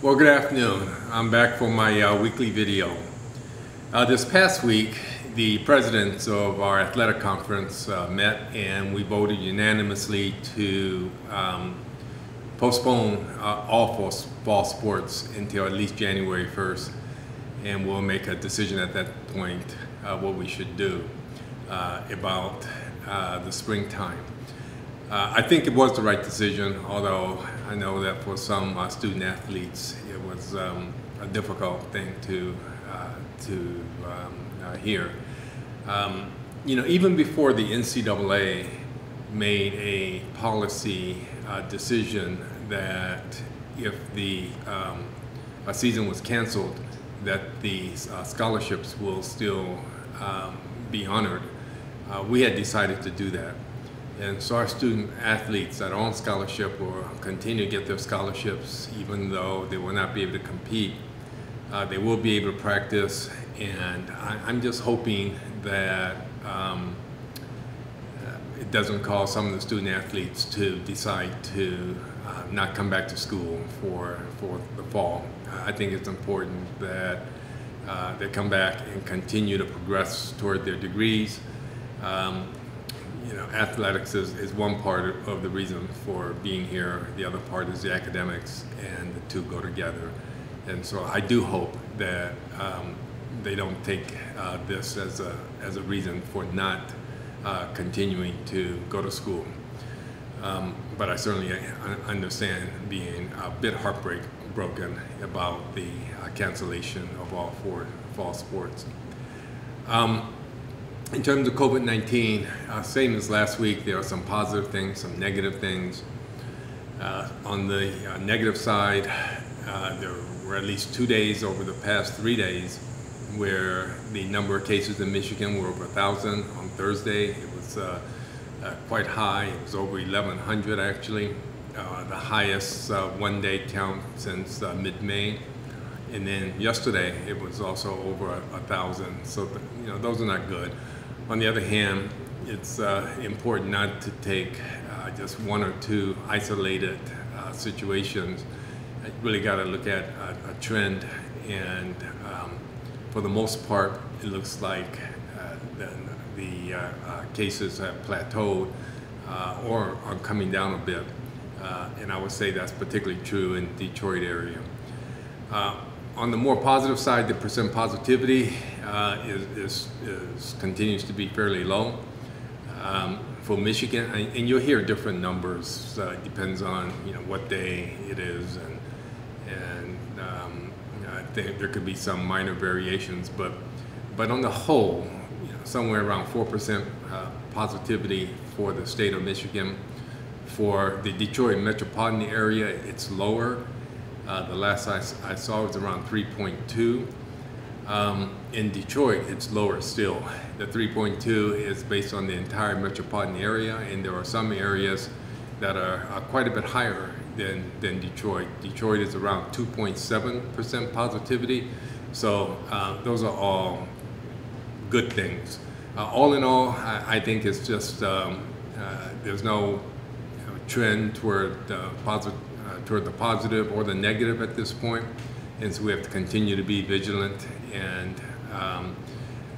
Well, good afternoon. I'm back for my weekly video. This past week, the presidents of our athletic conference met, and we voted unanimously to postpone all fall sports until at least January 1st, and we'll make a decision at that point what we should do about the springtime. I think it was the right decision, although I know that for some student athletes it was a difficult thing to hear. Even before the NCAA made a policy decision that if the season was canceled, that the scholarships will still be honored, we had decided to do that. And so our student athletes that are on scholarship will continue to get their scholarships even though they will not be able to compete. They will be able to practice, and I'm just hoping that it doesn't cause some of the student athletes to decide to not come back to school for the fall. I think it's important that they come back and continue to progress toward their degrees. Athletics is one part of the reason for being here. The other part is the academics, and the two go together. And so I do hope that they don't take this as a reason for not continuing to go to school. But I certainly understand being a bit heartbroken about the cancellation of all four fall sports. In terms of COVID-19, same as last week, there are some positive things, some negative things. On the negative side, there were at least 2 days over the past 3 days where the number of cases in Michigan were over 1,000. On Thursday, it was quite high. It was over 1,100 actually, the highest one-day count since mid-May. And then yesterday, it was also over 1,000. So those are not good. On the other hand, it's important not to take just one or two isolated situations. You really got to look at a trend, and for the most part, it looks like the cases have plateaued or are coming down a bit, and I would say that's particularly true in the Detroit area. On the more positive side, the percent positivity continues to be fairly low for Michigan, and you'll hear different numbers. It depends on what day it is, and I think there could be some minor variations, but on the whole, somewhere around 4% positivity for the state of Michigan. For the Detroit metropolitan area, it's lower. The last I saw was around 3.2. In Detroit, it's lower still. The 3.2 is based on the entire metropolitan area, and there are some areas that are quite a bit higher than Detroit. Detroit is around 2.7% positivity, so those are all good things. All in all, I think it's just there's no trend toward the positive or the negative at this point, and so we have to continue to be vigilant, and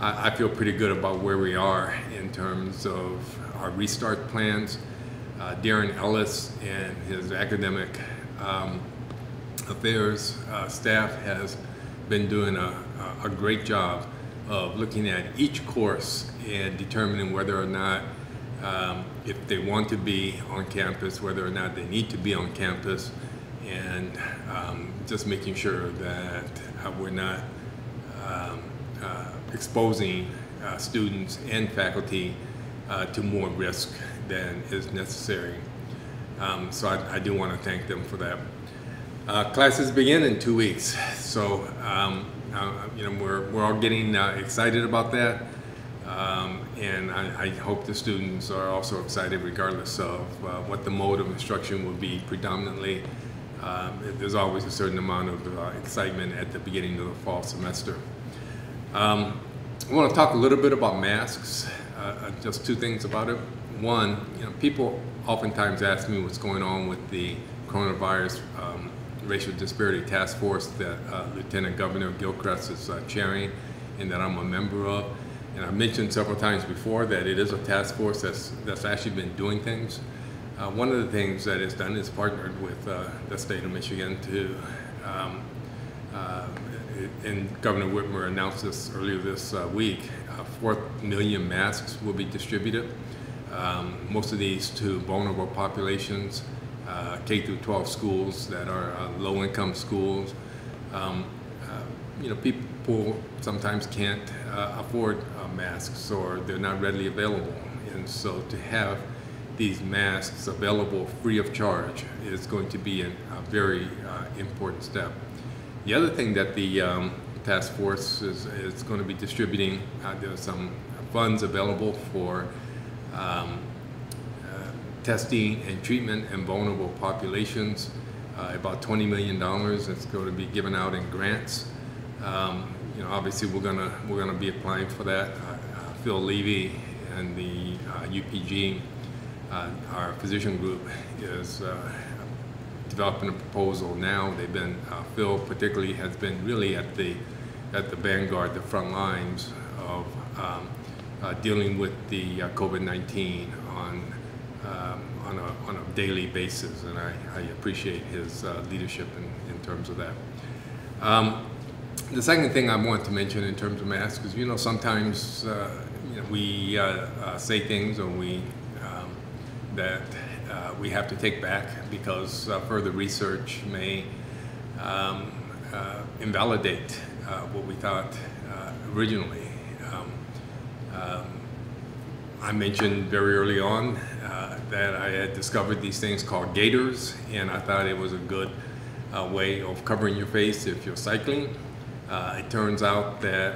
I feel pretty good about where we are in terms of our restart plans. Darren Ellis and his academic affairs staff has been doing a great job of looking at each course and determining whether or not if they want to be on campus, whether or not they need to be on campus, and just making sure that we're not exposing students and faculty to more risk than is necessary. So I do want to thank them for that. Classes begin in 2 weeks, so we're all getting excited about that. And I hope the students are also excited regardless of what the mode of instruction will be predominantly. There's always a certain amount of excitement at the beginning of the fall semester. I want to talk a little bit about masks, just two things about it. One, people oftentimes ask me what's going on with the coronavirus Racial Disparity Task Force that Lieutenant Governor Gilchrist is chairing and that I'm a member of. And I mentioned several times before that it is a task force that's actually been doing things. One of the things that it's done is partnered with the state of Michigan to, and Governor Whitmer announced this earlier this week, 4 million masks will be distributed. Most of these to vulnerable populations, K through 12 schools that are low-income schools. You know, people sometimes can't afford masks, or they're not readily available, and so to have these masks available free of charge is going to be a very important step. The other thing that the task force is going to be distributing, there's some funds available for testing and treatment in vulnerable populations, about $20 million. It's going to be given out in grants. You know, obviously we're gonna be applying for that. Phil Levy and the UPG, our physician group, is developing a proposal now. They've been Phil particularly has been really at the vanguard, the front lines of dealing with the COVID-19 on a daily basis, and I appreciate his leadership in terms of that. The second thing I want to mention in terms of masks is, you know, sometimes you know, we say things or that we have to take back because further research may invalidate what we thought originally. I mentioned very early on that I had discovered these things called gaiters, and I thought it was a good way of covering your face if you're cycling. It turns out that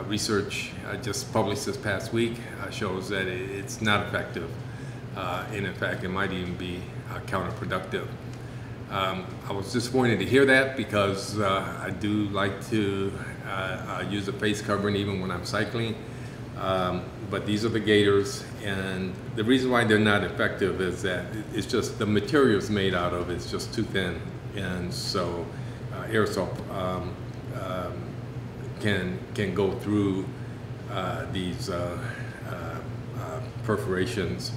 research just published this past week shows that it's not effective, and in fact it might even be counterproductive. I was disappointed to hear that because I do like to use a face covering even when I'm cycling, but these are the gaiters, and the reason why they're not effective is that it's just the materials made out of it's just too thin, and so aerosol can go through these perforations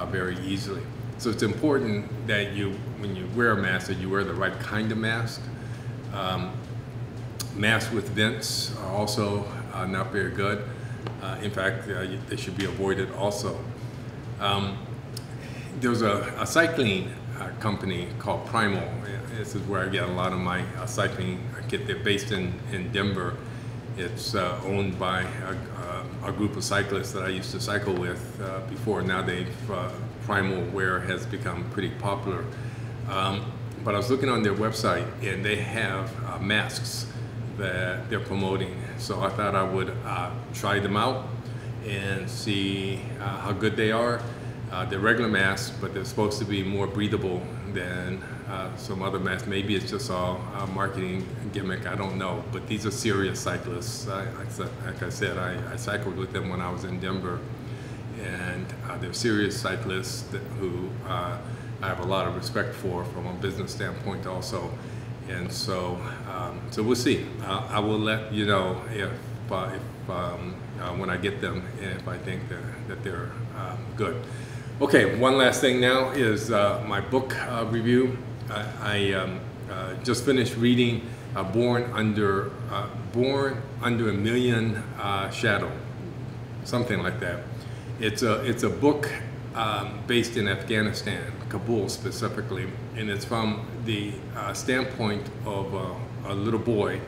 very easily. So it's important that when you wear a mask, that you wear the right kind of mask. Masks with vents are also not very good. In fact, they should be avoided also. There's a cycling company called Primal. This is where I get a lot of my cycling kit. They're based in Denver. It's owned by a group of cyclists that I used to cycle with before. Now Primal wear has become pretty popular. But I was looking on their website, and they have masks that they're promoting. So I thought I would try them out and see how good they are. They're regular masks, but they're supposed to be more breathable than some other masks. Maybe it's just all a marketing gimmick, I don't know. But these are serious cyclists. Like I said, I cycled with them when I was in Denver. And they're serious cyclists who I have a lot of respect for from a business standpoint also. And so, so we'll see. I will let you know if when I get them, if I think that they're good. Okay, one last thing now is my book review. I just finished reading Born Under a Million Shadow, something like that. It's a book based in Afghanistan, Kabul specifically, and it's from the standpoint of a little boy.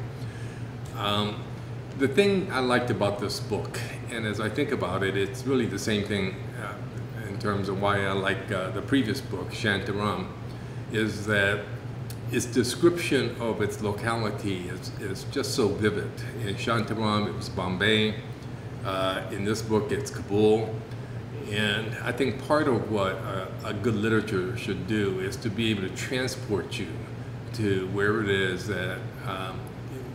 The thing I liked about this book, and as I think about it, it's really the same thing in terms of why I like the previous book, Shantaram, is that its description of its locality is just so vivid. In Shantaram, it was Bombay. In this book, it's Kabul. And I think part of what a good literature should do is to be able to transport you to where it is that,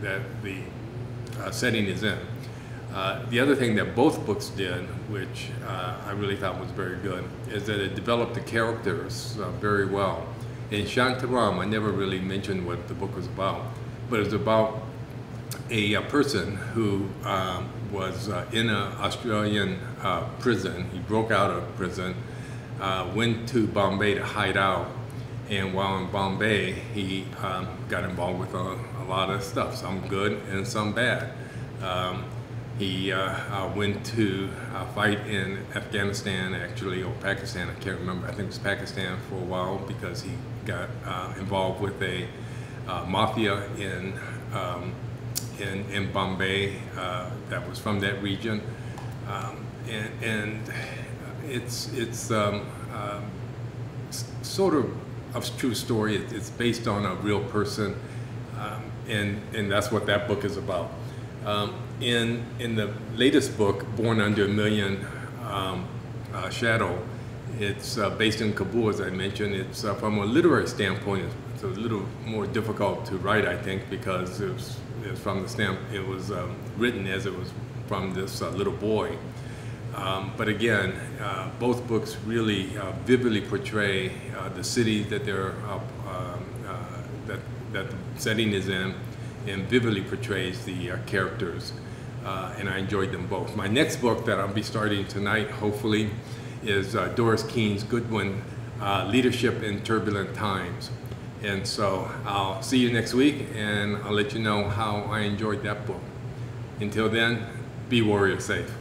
that the setting is in. The other thing that both books did, which I really thought was very good, is that it developed the characters very well. In Shantaram, I never really mentioned what the book was about, but it was about a person who was in an Australian prison. He broke out of prison, went to Bombay to hide out, and while in Bombay, he got involved with a lot of stuff, some good and some bad. He went to fight in Afghanistan, actually, or Pakistan, I can't remember. I think it was Pakistan for a while, because he got involved with a mafia in Bombay that was from that region. And it's sort of a true story. It's based on a real person, and that's what that book is about. In the latest book, Born Under a Million Shadow, it's based in Kabul, as I mentioned. It's from a literary standpoint, it's a little more difficult to write, I think, because it was written as it was from this little boy. But again, both books really vividly portray the city that that the setting is in, and vividly portrays the characters, and I enjoyed them both. My next book that I'll be starting tonight, hopefully, is Doris Keane's Goodwin, Leadership in Turbulent Times. And so I'll see you next week, and I'll let you know how I enjoyed that book. Until then, be warrior safe.